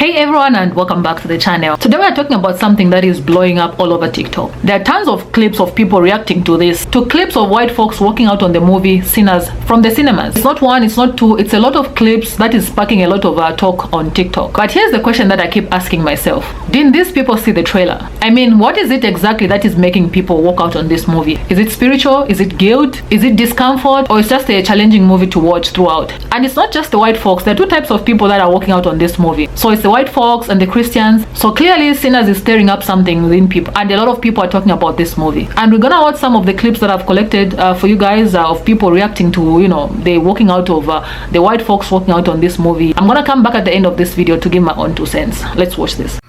Hey everyone, and welcome back to the channel. Today we are talking about something that is blowing up all over TikTok. There are tons of clips of people reacting to this, to clips of white folks walking out on the movie Sinners from the cinemas. It's not one, it's not two, it's a lot of clips that is sparking a lot of talk on TikTok. But here's the question that I keep asking myself. Didn't these people see the trailer? I mean, what is it exactly that is making people walk out on this movie? Is it spiritual? Is it guilt? Is it discomfort? Or it's just a challenging movie to watch throughout? And it's not just the white folks. There are two types of people that are walking out on this movie. So it's the white folks and the Christians. So clearly Sinners is stirring up something within people, and a lot of people are talking about this movie. And we're gonna watch some of the clips that I've collected for you guys of people reacting to, you know, they walking out of the white folks walking out on this movie. I'm gonna come back at the end of this video to give my own 2 cents. Let's watch this.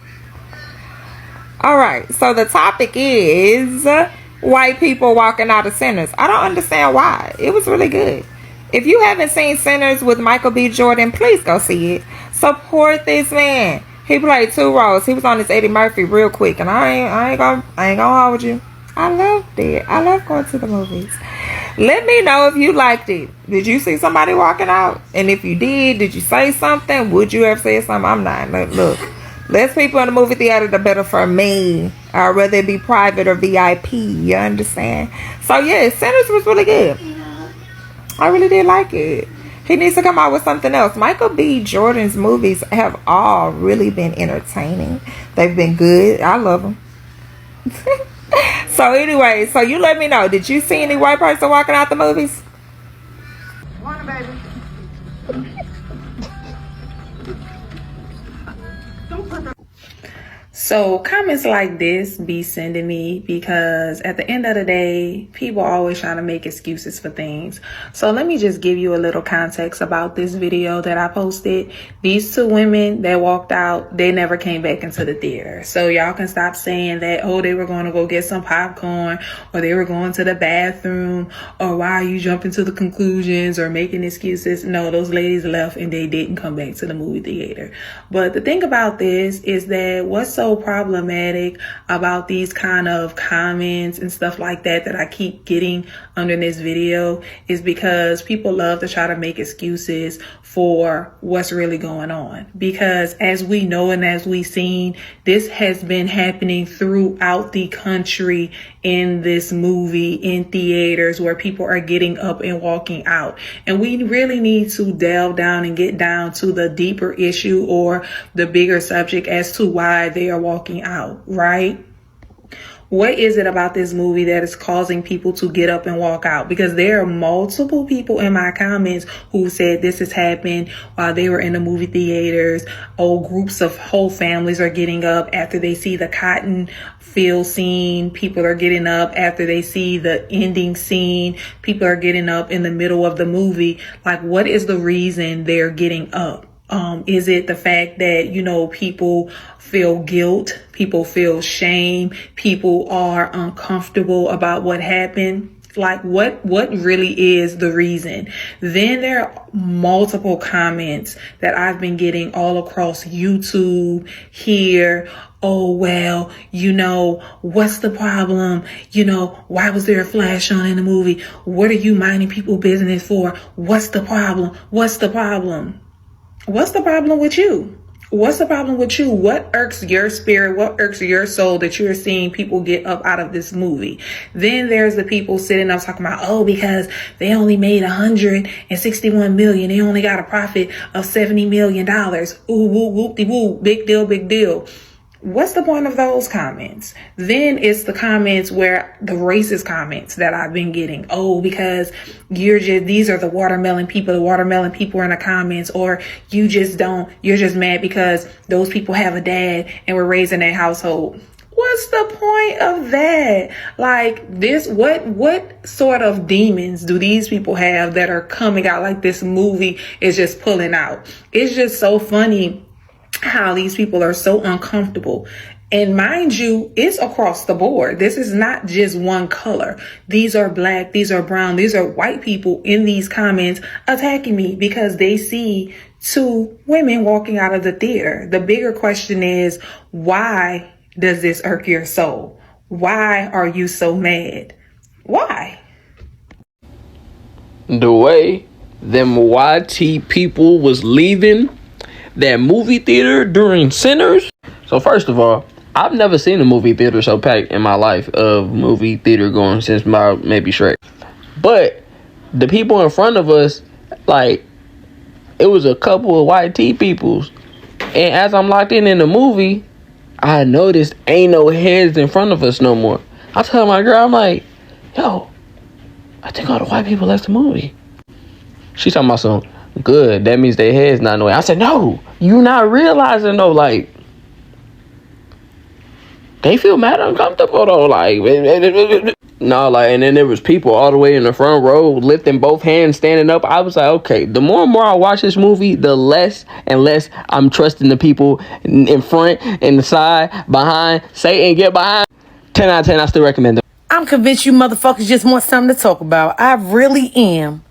All right, so the topic is white people walking out of Sinners. I don't understand why. It was really good. If you haven't seen Sinners with Michael B. Jordan, please go see it. Support this man. He played 2 roles. He was on this Eddie Murphy real quick, and I ain't gonna hold you. I loved it. I love going to the movies. Let me know if you liked it. Did you see somebody walking out? And if you did you say something? Would you have said something? I'm not. Look, less people in the movie theater, the better for me. Whether it be private or VIP. You understand? So yeah, Sinners was really good. I really did like it. He needs to come out with something else. Michael B. Jordan's movies have all really been entertaining. They've been good. I love them. So anyway, so you let me know. Did you see any white person walking out the movies? Morning, baby. So comments like this be sending me because at the end of the day, people are always trying to make excuses for things. So let me just give you a little context about this video that I posted. These 2 women that walked out, they never came back into the theater. So y'all can stop saying that, oh, they were going to go get some popcorn, or they were going to the bathroom, or why are you jumping to the conclusions or making excuses? No, those ladies left and they didn't come back to the movie theater. But the thing about this is that what's so problematic about these kind of comments and stuff like that I keep getting under this video is because people love to try to make excuses for what's really going on. Because as we know and as we've seen, this has been happening throughout the country in this movie, in theaters, where people are getting up and walking out. And we really need to delve down and get down to the deeper issue or the bigger subject as to why they are walking out, right? What is it about this movie that is causing people to get up and walk out? Because there are multiple people in my comments who said this has happened while they were in the movie theaters. Groups of whole families are getting up after they see the cotton field scene. People are getting up after they see the ending scene. People are getting up in the middle of the movie. Like, what is the reason they're getting up? Is it the fact that, you know, people feel guilt, people feel shame, people are uncomfortable about what happened? Like, what really is the reason? Then there are multiple comments that I've been getting all across YouTube here. Oh, well, you know, what's the problem? You know, why was there a flash on in the movie? What are you minding people's business for? What's the problem? What's the problem? What's the problem with you? What's the problem with you? What irks your spirit? What irks your soul that you're seeing people get up out of this movie? Then there's the people sitting up talking about, oh, because they only made 161 million. They only got a profit of $70 million. Ooh, woo, whoop-de-woo. Big deal, big deal. What's the point of those comments? Then it's the comments where the racist comments that I've been getting. Oh, because these are the watermelon people are in the comments, or you're just mad because those people have a dad and were raised in that household. What's the point of that? Like this, what sort of demons do these people have that are coming out like this movie is just pulling out? It's just so funny how these people are so uncomfortable. And mind you, it's across the board. This is not just one color. These are black, these are brown, these are white people in these comments attacking me because they see 2 women walking out of the theater. The bigger question is, why does this irk your soul? Why are you so mad? Why? The way them YT people was leaving, that movie theater during Sinners. So first of all, I've never seen a movie theater so packed in my life of movie theater going since maybe Shrek. But the people in front of us, like, it was a couple of white tea peoples. And as I'm locked in the movie, I noticed ain't no heads in front of us no more. I tell my girl, I'm like, yo, I think all the white people left the movie. She talking about some good. That means their heads not in the way. I said, no, you not realizing though, like, they feel mad uncomfortable though, like, no, like, and then there was people all the way in the front row lifting both hands, standing up. I was like, okay, the more and more I watch this movie, the less and less I'm trusting the people in front, in the side, behind. Satan, get behind. 10 out of 10, I still recommend them. I'm convinced you motherfuckers just want something to talk about. I really am.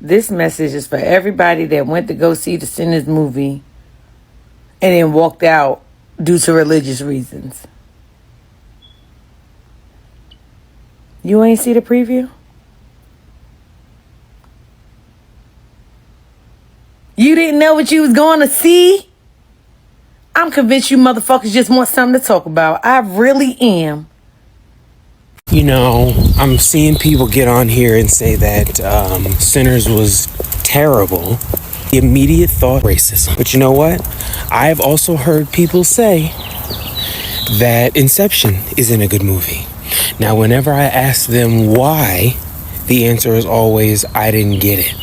This message is for everybody that went to go see the Sinners movie and then walked out due to religious reasons. You ain't see the preview? You didn't know what you was going to see? I'm convinced you motherfuckers just want something to talk about. I really am. You know, I'm seeing people get on here and say that Sinners was terrible. The immediate thought, racism. But you know what? I've also heard people say that Inception isn't a good movie. Now, whenever I ask them why, the answer is always, I didn't get it.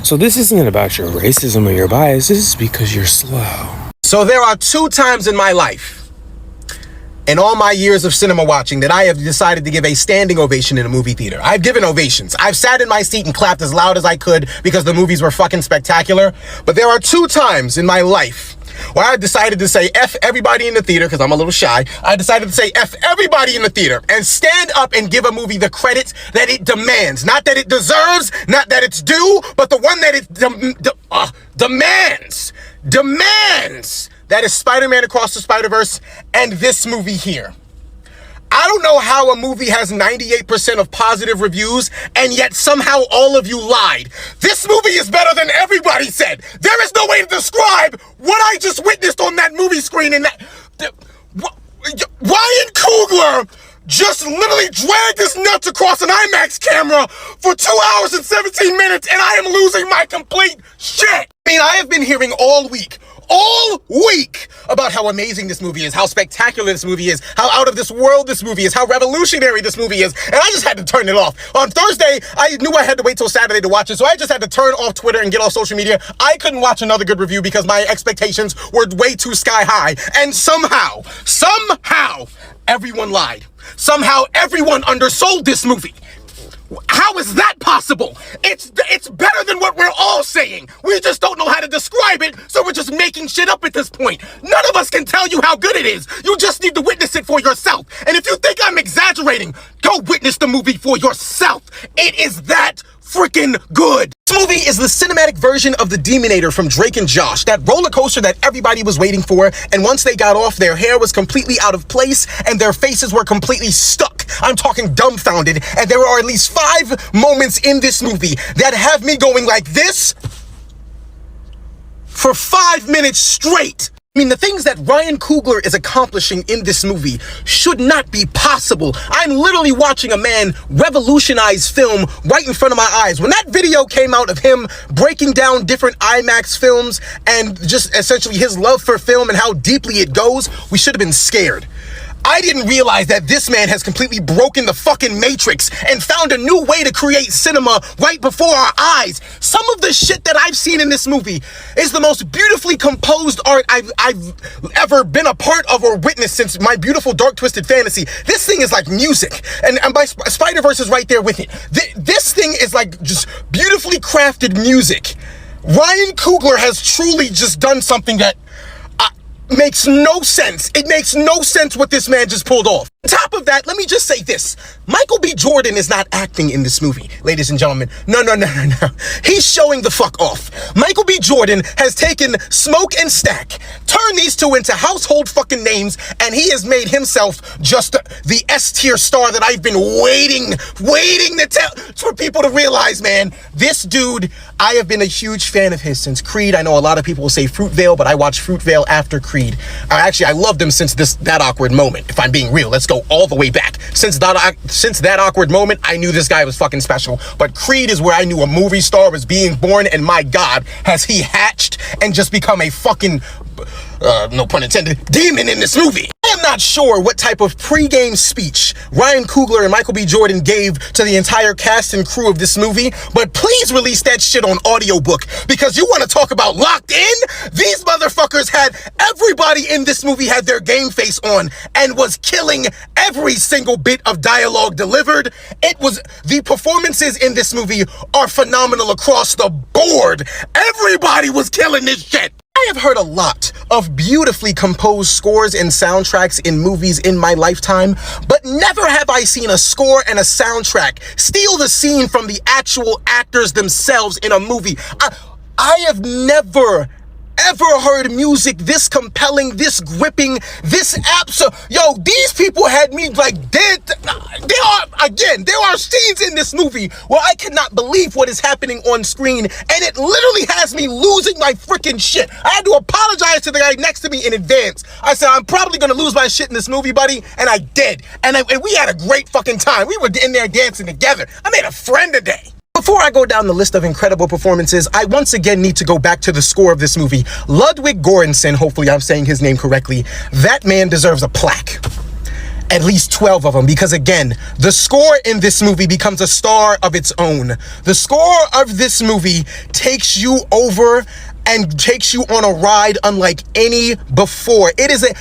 So this isn't about your racism or your bias. This is because you're slow. So there are 2 times in my life, in all my years of cinema watching, that I have decided to give a standing ovation in a movie theater. I've given ovations. I've sat in my seat and clapped as loud as I could because the movies were fucking spectacular. But there are 2 times in my life where I decided to say F everybody in the theater, because I'm a little shy. I decided to say F everybody in the theater and stand up and give a movie the credit that it demands. Not that it deserves, not that it's due, but the one that it demands. Demands. That is Spider-Man Across the Spider-Verse and this movie here. I don't know how a movie has 98% of positive reviews and yet somehow all of you lied. This movie is better than everybody said. There is no way to describe what I just witnessed on that movie screen. And Ryan Coogler just literally dragged his nuts across an IMAX camera for 2 hours and 17 minutes, and I am losing my complete shit. I mean, I have been hearing all week about how amazing this movie is, how spectacular this movie is, how out of this world this movie is, how revolutionary this movie is, and I just had to turn it off. On Thursday, I knew I had to wait till Saturday to watch it, so I just had to turn off Twitter and get off social media. I couldn't watch another good review because my expectations were way too sky high, and somehow, everyone lied. Somehow, everyone undersold this movie. How is that possible? It's better than what we're all saying. We just don't know how to describe it, so we're just making shit up at this point. None of us can tell you how good it is. You just need to witness it for yourself. And if you think I'm exaggerating, go witness the movie for yourself. It is that freaking good. This movie is the cinematic version of the Demonator from Drake and Josh, that roller coaster that everybody was waiting for, and once they got off, their hair was completely out of place and their faces were completely stuck. I'm talking dumbfounded, and there are at least 5 moments in this movie that have me going like this for 5 minutes straight. I mean, the things that Ryan Coogler is accomplishing in this movie should not be possible. I'm literally watching a man revolutionize film right in front of my eyes. When that video came out of him breaking down different IMAX films and just essentially his love for film and how deeply it goes, we should have been scared. I didn't realize that this man has completely broken the fucking matrix and found a new way to create cinema right before our eyes. Some of the shit that I've seen in this movie is the most beautifully composed art I've ever been a part of or witnessed since my beautiful Dark Twisted Fantasy. This thing is like music, and my Spider-Verse is right there with it. This thing is like just beautifully crafted music. Ryan Coogler has truly just done something that makes no sense. It makes no sense what this man just pulled off. On top of that, let me just say this. Michael B. Jordan is not acting in this movie, ladies and gentlemen. No. He's showing the fuck off. Michael B. Jordan has taken Smoke and Stack, turned these two into household fucking names, and he has made himself just the S-tier star that I've been waiting to tell for people to realize, man. This dude, I have been a huge fan of his since Creed. I know a lot of people will say Fruitvale, but I watched Fruitvale after Creed. I loved him since That Awkward Moment, if I'm being real. Let's go all the way back. Since that awkward moment, I knew this guy was fucking special. But Creed is where I knew a movie star was being born, and my God, has he hatched and just become a fucking, no pun intended, demon in this movie. I am not sure what type of pre-game speech Ryan Coogler and Michael B. Jordan gave to the entire cast and crew of this movie, but please release that shit on audiobook, because you want to talk about locked in? These motherfuckers had everybody in this movie had their game face on and was killing every single bit of dialogue delivered. The performances in this movie are phenomenal across the board. Everybody was killing this shit. I have heard a lot of beautifully composed scores and soundtracks in movies in my lifetime, but never have I seen a score and a soundtrack steal the scene from the actual actors themselves in a movie. I have never ever heard music this compelling, this gripping, this yo, these people had me like dead. There are scenes in this movie where I cannot believe what is happening on screen, and it literally has me losing my freaking shit. I had to apologize to the guy next to me in advance. I said, I'm probably gonna lose my shit in this movie, buddy, and I did. And we had a great fucking time. We were in there dancing together. I made a friend today. Before I go down the list of incredible performances, I once again need to go back to the score of this movie. Ludwig Göransson, hopefully I'm saying his name correctly, that man deserves a plaque. At least 12 of them, because again, the score in this movie becomes a star of its own. The score of this movie takes you over and takes you on a ride unlike any before.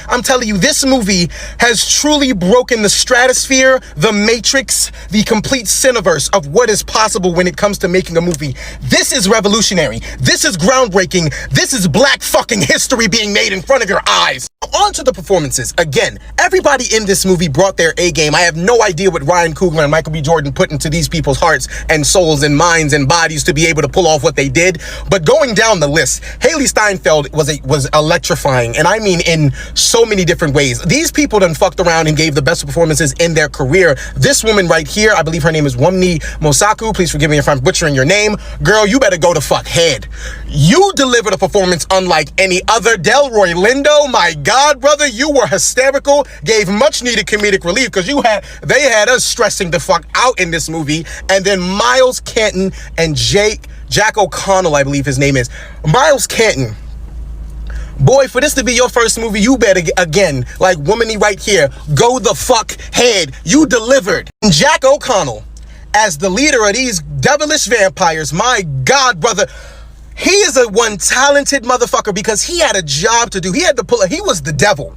I'm telling you, this movie has truly broken the stratosphere, the matrix, the complete cineverse of what is possible when it comes to making a movie. This is revolutionary. This is groundbreaking. This is black fucking history being made in front of your eyes. On to the performances. Again, everybody in this movie brought their A game. I have no idea what Ryan Coogler and Michael B. Jordan put into these people's hearts and souls and minds and bodies to be able to pull off what they did. But going down the list, Haley Steinfeld was electrifying, and I mean in so many different ways. These people done fucked around and gave the best performances in their career. This woman right here, I believe her name is Wunmi Mosaku. Please forgive me if I'm butchering your name. Girl, you better go to fuck head. You delivered a performance unlike any other. Delroy Lindo, my God, brother, you were hysterical. Gave much needed comedic relief, because they had us stressing the fuck out in this movie. And then Miles Canton and Jack O'Connell, I believe his name is. Miles Canton. Boy, for this to be your first movie, you better, again, like Womany right here, go the fuck head. You delivered. And Jack O'Connell, as the leader of these devilish vampires, my God, brother, he is a one talented motherfucker, because he had a job to do. He had to he was the devil.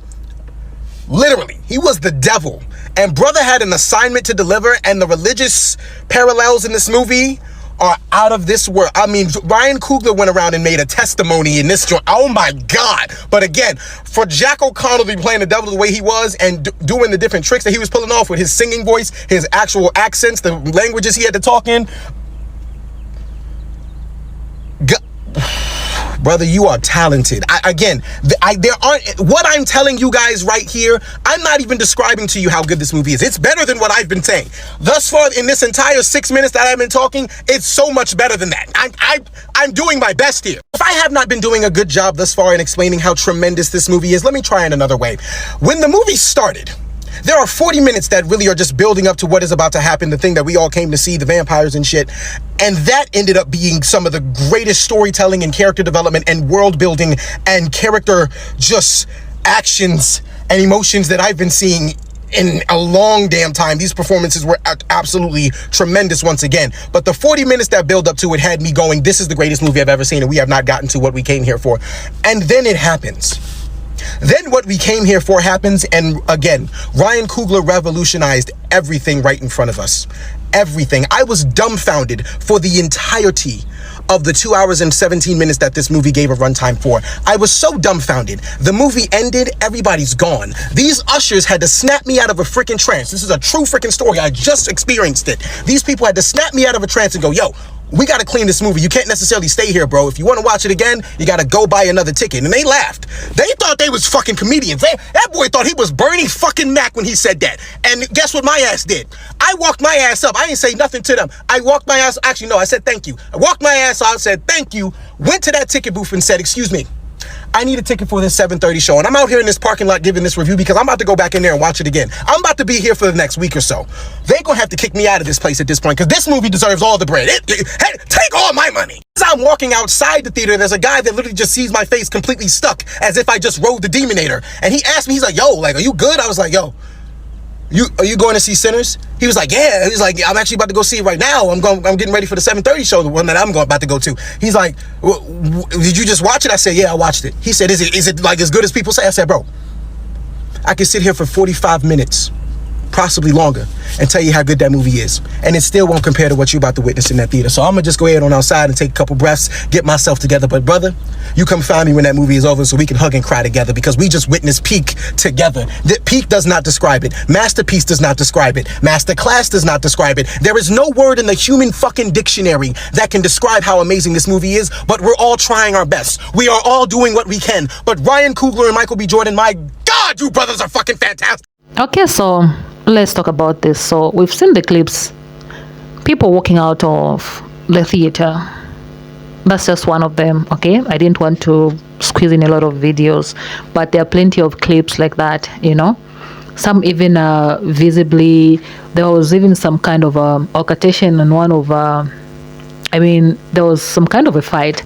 Literally, he was the devil. And brother had an assignment to deliver, and the religious parallels in this movie are out of this world. I mean, Ryan Coogler went around and made a testimony in this joint. Oh my God. But again, for Jack O'Connell to be playing the devil the way he was and doing the different tricks that he was pulling off with his singing voice, his actual accents, the languages he had to talk in. Brother, you are talented. What I'm telling you guys right here, I'm not even describing to you how good this movie is. It's better than what I've been saying. Thus far, in this entire 6 minutes that I've been talking, it's so much better than that. I'm doing my best here. If I have not been doing a good job thus far in explaining how tremendous this movie is, let me try it another way. When the movie started, there are 40 minutes that really are just building up to what is about to happen, the thing that we all came to see, the vampires and shit. And that ended up being some of the greatest storytelling and character development and world building and character just actions and emotions that I've been seeing in a long damn time. These performances were absolutely tremendous once again. But the 40 minutes that build up to it had me going, this is the greatest movie I've ever seen, and we have not gotten to what we came here for. And then it happens. Then what we came here for happens, and again, Ryan Coogler revolutionized everything right in front of us. Everything. I was dumbfounded for the entirety of the 2 hours and 17 minutes that this movie gave a runtime for. I was so dumbfounded. The movie ended, everybody's gone. These ushers had to snap me out of a freaking trance. This is a true freaking story. I just experienced it. These people had to snap me out of a trance and go, yo, we got to clean this movie. You can't necessarily stay here, bro. If you want to watch it again, you got to go buy another ticket. And they laughed. They thought they was fucking comedians. That boy thought he was Bernie fucking Mac when he said that. And guess what my ass did? I walked my ass up. I didn't say nothing to them. I walked my ass. Actually, no, I said thank you. I walked my ass out, said thank you, went to that ticket booth and said, excuse me, I need a ticket for this 7:30 show. And I'm out here in this parking lot giving this review because I'm about to go back in there and watch it again. I'm about to be here for the next week or so. They're going to have to kick me out of this place at this point because this movie deserves all the bread. Hey, take all my money. As I'm walking outside the theater, there's a guy that literally just sees my face completely stuck as if I just rode the Demonator. And he asked me, he's like, yo, like, are you good? I was like, yo, are you going to see Sinners? He was like, yeah. He's like, I'm actually about to go see it right now. I'm getting ready for the 7:30 show, the one that I'm about to go to. He's like, did you just watch it? I said, yeah, I watched it. He said, is it like as good as people say? I said, bro, I can sit here for 45 minutes, possibly longer, and tell you how good that movie is. And it still won't compare to what you're about to witness in that theater. So I'm going to just go ahead on outside and take a couple breaths, get myself together. But brother, you come find me when that movie is over so we can hug and cry together because we just witnessed Peak together. Peak does not describe it. Masterpiece does not describe it. Masterclass does not describe it. There is no word in the human fucking dictionary that can describe how amazing this movie is, but we're all trying our best. We are all doing what we can. But Ryan Coogler and Michael B. Jordan, my God, you brothers are fucking fantastic. Okay, so let's talk about this. So we've seen the clips, people walking out of the theater. That's just one of them. Okay, I didn't want to squeeze in a lot of videos, but there are plenty of clips like that, you know. Some even visibly, there was even some kind of altercation on one of there was some kind of a fight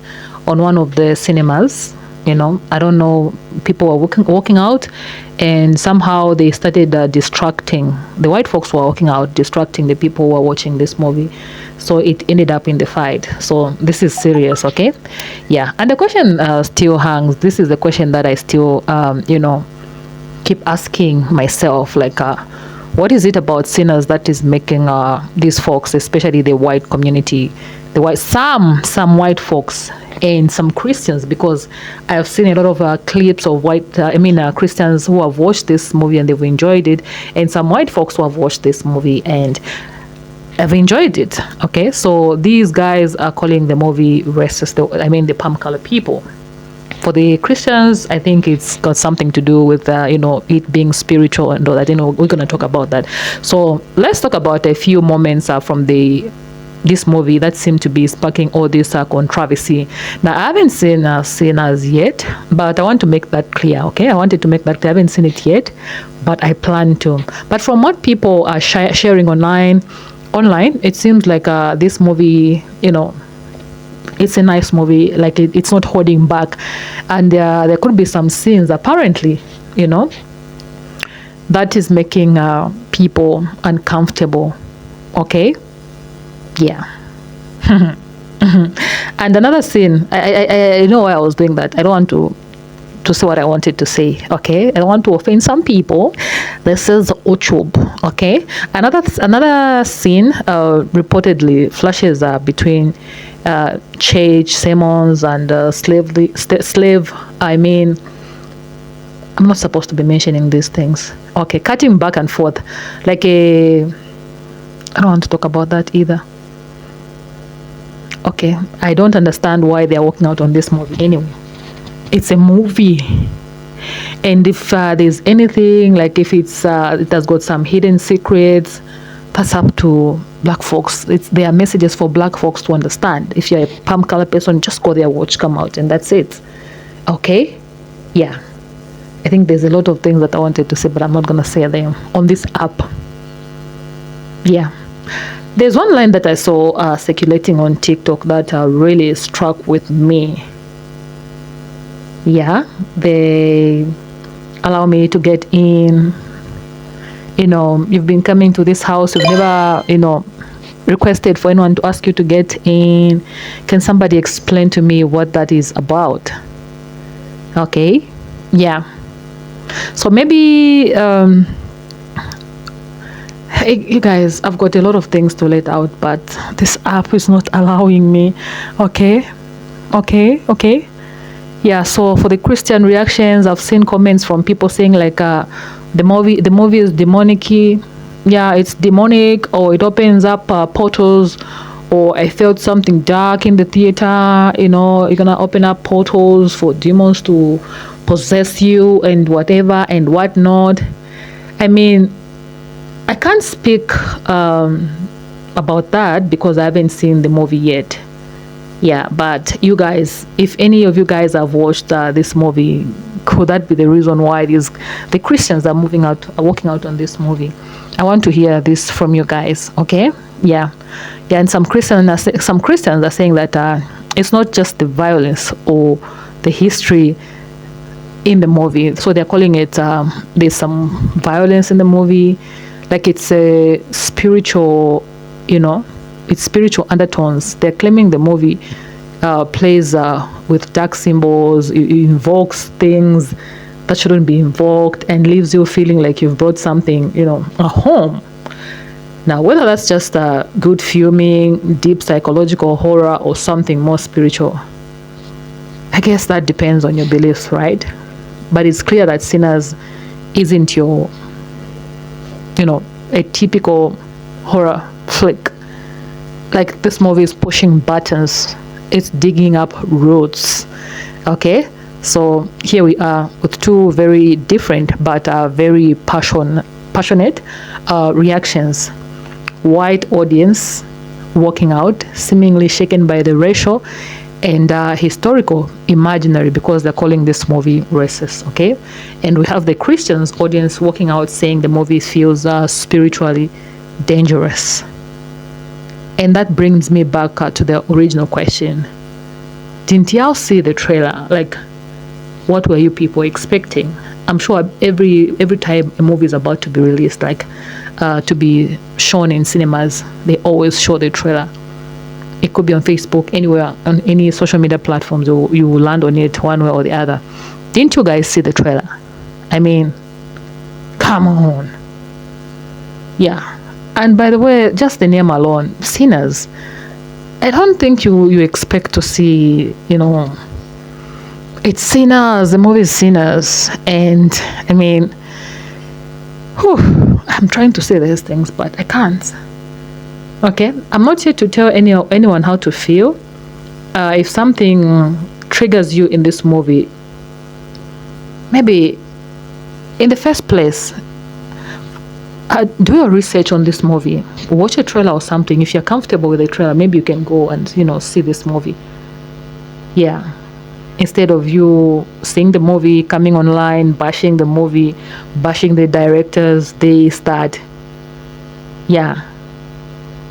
on one of the cinemas, you know. I don't know, people were walking out and somehow they started distracting. The white folks were walking out, distracting the people who were watching this movie. So it ended up in the fight. So this is serious, okay? Yeah, and the question still hangs. This is the question that I still, keep asking myself, like, what is it about Sinners that is making these folks, especially the white community, some white folks and some Christians, because I have seen a lot of clips of Christians who have watched this movie and they've enjoyed it, and some white folks who have watched this movie and have enjoyed it. Okay, so these guys are calling the movie racist. The palm color people. For the Christians, I think it's got something to do with it being spiritual and all that. We're gonna talk about that. So let's talk about a few moments from this movie that seem to be sparking all this controversy. Now, I haven't seen Sinners yet, but I want to make that clear, okay? I wanted to make that clear. I haven't seen it yet, but I plan to. But from what people are sharing online, it seems like this movie, it's a nice movie. Like it's not holding back, and there could be some scenes apparently, that is making people uncomfortable. Okay. Yeah. And another scene, I know why I was doing that. I don't want to say what I wanted to say, okay? I don't want to offend some people. This is Ochub, okay? Another scene reportedly flashes between Church Simmons and slave. I'm not supposed to be mentioning these things. Okay, cutting back and forth, like I don't want to talk about that either. Okay, I don't understand why they're working out on this movie. Anyway, it's a movie, and if there's anything, like if it has got some hidden secrets, that's up to black folks. There are messages for black folks to understand. If you're a palm color person, just go there, watch, come out, and that's it. Okay? Yeah. I think there's a lot of things that I wanted to say, but I'm not gonna say them on this app. Yeah. There's one line that I saw circulating on TikTok that really struck with me. Yeah, they allow me to get in. You've been coming to this house, you've never, requested for anyone to ask you to get in. Can somebody explain to me what that is about? Okay, yeah. So maybe Hey, you guys, I've got a lot of things to let out, but this app is not allowing me. Okay, okay. Yeah, so for the Christian reactions, I've seen comments from people saying like the movie is demonic. Yeah, it's demonic, or it opens up portals, or I felt something dark in the theater. You know, you're gonna open up portals for demons to possess you and whatever and whatnot. I mean, I can't speak about that because I haven't seen the movie yet. Yeah, but you guys, if any of you guys have watched this movie, could that be the reason why the Christians are walking out on this movie? I want to hear this from you guys. Okay, yeah, and some Christians are saying that it's not just the violence or the history in the movie, so they're calling it there's some violence in the movie, like it's a spiritual, it's spiritual undertones. They're claiming the movie plays with dark symbols, it invokes things that shouldn't be invoked, and leaves you feeling like you've brought something, a home. Now, whether that's just good fuming, deep psychological horror, or something more spiritual, I guess that depends on your beliefs, right? But it's clear that Sinners isn't your, a typical horror flick. Like, this movie is pushing buttons, it's digging up roots. Okay, so here we are with two very different but very passionate reactions. White audience walking out, seemingly shaken by the racial and historical imaginary, because they're calling this movie racist. Okay, and we have the Christians audience walking out saying the movie feels spiritually dangerous. And that brings me back to the original question. Didn't y'all see the trailer? Like, what were you people expecting? I'm sure every time a movie is about to be released, like to be shown in cinemas, they always show the trailer. It could be on Facebook, anywhere, on any social media platforms, you will land on it one way or the other. Didn't you guys see the trailer? I mean, come on. Yeah. And by the way, just the name alone, Sinners, I don't think you expect to see, it's Sinners, the movie is Sinners. And I mean, I'm trying to say these things, but I can't. Okay, I'm not here to tell anyone how to feel. If something triggers you in this movie, maybe in the first place, do your research on this movie. Watch a trailer or something. If you're comfortable with the trailer, maybe you can go and see this movie. Yeah, instead of you seeing the movie, coming online, bashing the movie, bashing the directors, they start. Yeah,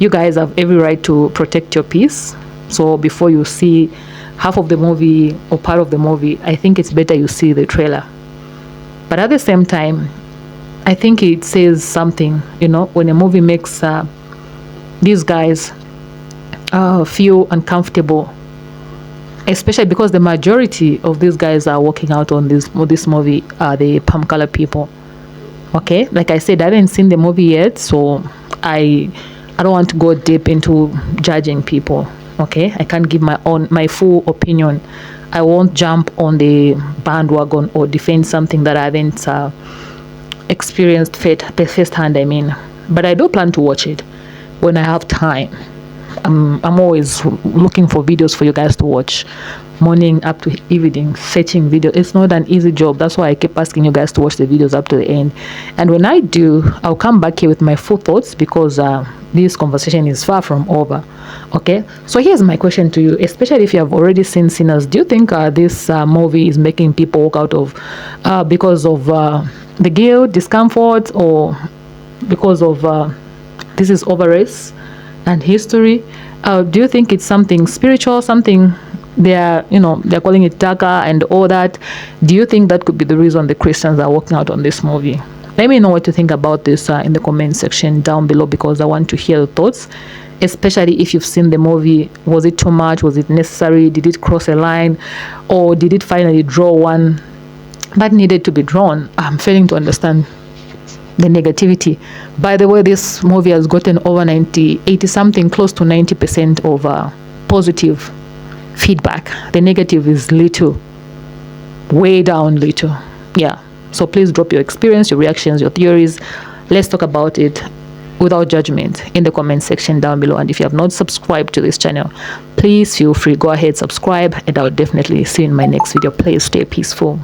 you guys have every right to protect your peace. So before you see half of the movie or part of the movie, I think it's better you see the trailer. But at the same time, I think it says something, when a movie makes these guys feel uncomfortable, especially because the majority of these guys are walking out on this movie are the palm color people. Okay, like I said, I haven't seen the movie yet, so I don't want to go deep into judging people. Okay, I can't give my full opinion. I won't jump on the bandwagon or defend something that I haven't experienced firsthand. I mean, but I do plan to watch it when I have time. I'm always looking for videos for you guys to watch, morning up to evening, fetching video. It's not an easy job. That's why I keep asking you guys to watch the videos up to the end. And when I do, I'll come back here with my full thoughts, because this conversation is far from over. Okay, so here's my question to you, especially if you have already seen Sinners. Do you think this movie is making people walk out of because of the guilt, discomfort, or because of this is over race and history? Do you think it's something spiritual, something they're calling it darker and all that? Do you think that could be the reason the Christians are walking out on this movie? Let me know what you think about this in the comment section down below, because I want to hear your thoughts, especially if you've seen the movie. Was it too much? Was it necessary? Did it cross a line? Or did it finally draw one that needed to be drawn? I'm failing to understand the negativity. By the way, this movie has gotten over 80 something, close to 90% of positive feedback. The negative is little, way down little. Yeah, so please drop your experience, your reactions, your theories. Let's talk about it without judgment in the comment section down below. And if you have not subscribed to this channel, please feel free, go ahead, subscribe, and I'll definitely see you in my next video. Please stay peaceful.